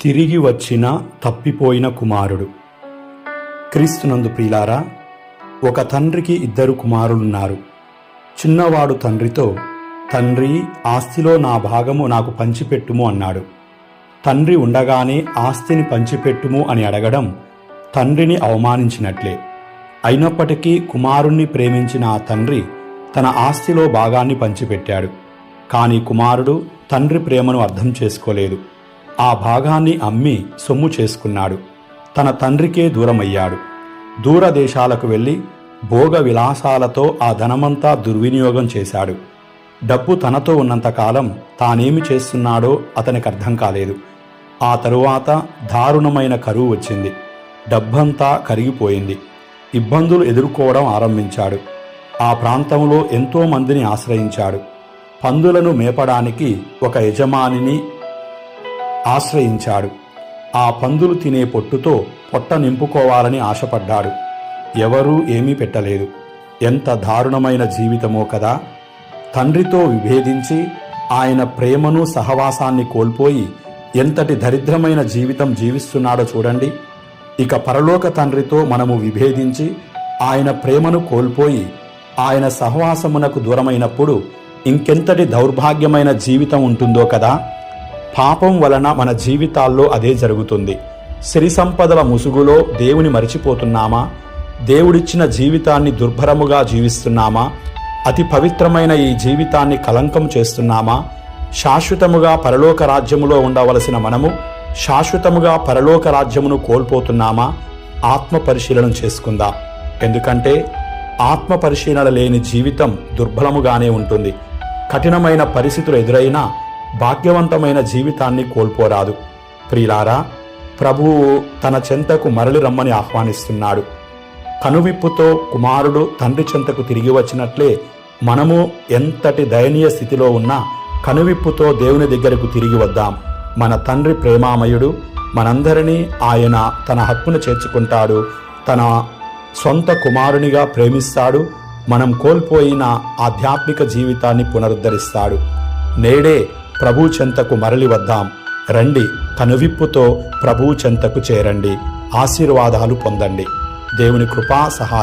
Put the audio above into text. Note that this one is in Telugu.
తిరిగి వచ్చిన తప్పిపోయిన కుమారుడు. క్రీస్తునందు ప్రియులారా, ఒక తండ్రికి 2 కుమారులున్నారు. చిన్నవాడు తండ్రితో, తండ్రి, ఆస్తిలో నా భాగము నాకు పంచిపెట్టుము అన్నాడు. తండ్రి ఉండగానే ఆస్తిని పంచిపెట్టుము అని అడగడం తండ్రిని అవమానించినట్లే. అయినప్పటికీ కుమారుణ్ణి ప్రేమించిన ఆ తండ్రి తన ఆస్తిలో భాగాన్ని పంచిపెట్టాడు. కానీ కుమారుడు తండ్రి ప్రేమను అర్థం చేసుకోలేదు. ఆ భాగాన్ని అమ్మి సొమ్ము చేసుకున్నాడు. తన తండ్రికే దూరమయ్యాడు. దూరదేశాలకు వెళ్ళి భోగ విలాసాలతో ఆ ధనమంతా దుర్వినియోగం చేశాడు. డబ్బు తనతో ఉన్నంతకాలం తానేమి చేస్తున్నాడో అతనికి అర్థం కాలేదు. ఆ తరువాత దారుణమైన కరువు వచ్చింది. డబ్బంతా కరిగిపోయింది. ఇబ్బందులు ఎదుర్కోవడం ఆరంభించాడు. ఆ ప్రాంతంలో ఎంతో మందిని ఆశ్రయించాడు. పందులను మేపడానికి ఒక యజమానిని ఆశ్రయించాడు. ఆ పందులు తినే పొట్టుతో పొట్ట నింపుకోవాలని ఆశపడ్డాడు. ఎవరూ ఏమీ పెట్టలేదు. ఎంత దారుణమైన జీవితమో కదా! తండ్రితో విభేదించి ఆయన ప్రేమను సహవాసాన్ని కోల్పోయి ఎంతటి దరిద్రమైన జీవితం జీవిస్తున్నాడో చూడండి. ఇక పరలోక తండ్రితో మనము విభేదించి ఆయన ప్రేమను కోల్పోయి ఆయన సహవాసమునకు దూరమైనప్పుడు ఇంకెంతటి దౌర్భాగ్యమైన జీవితం ఉంటుందో కదా! పాపం వలన మన జీవితాల్లో అదే జరుగుతుంది. సిరి సంపదల ముసుగులో దేవుని మరిచిపోతున్నామా? దేవుడిచ్చిన జీవితాన్ని దుర్భరముగా జీవిస్తున్నామా? అతి పవిత్రమైన ఈ జీవితాన్ని కలంకం చేస్తున్నామా? శాశ్వతముగా పరలోక రాజ్యములో ఉండవలసిన మనము శాశ్వతముగా పరలోక రాజ్యమును కోల్పోతున్నామా? ఆత్మ పరిశీలన చేసుకుందాం. ఎందుకంటే ఆత్మ పరిశీలన లేని జీవితం దుర్బలముగానే ఉంటుంది. కఠినమైన పరిస్థితులు ఎదురైనా భాగ్యవంతమైన జీవితాన్ని కోల్పోరాదు. ప్రియులారా, ప్రభువు తన చెంతకు మరలి రమ్మని ఆహ్వానిస్తున్నాడు. కనువిప్పుతో కుమారుడు తండ్రి చెంతకు తిరిగి వచ్చినట్లే మనము ఎంతటి దయనీయ స్థితిలో ఉన్నా కనువిప్పుతో దేవుని దగ్గరకు తిరిగి వద్దాం. మన తండ్రి ప్రేమామయుడు. మనందరినీ ఆయన తన హక్కును చేర్చుకుంటాడు. తన సొంత కుమారునిగా ప్రేమిస్తాడు. మనం కోల్పోయిన ఆధ్యాత్మిక జీవితాన్ని పునరుద్ధరిస్తాడు. నేడే ప్రభు చెంతకు మరలి వద్దాం. రండి, కనువిప్పుతో ప్రభు చెంతకు చేరండి. ఆశీర్వాదాలు పొందండి. దేవుని కృపా సహాయం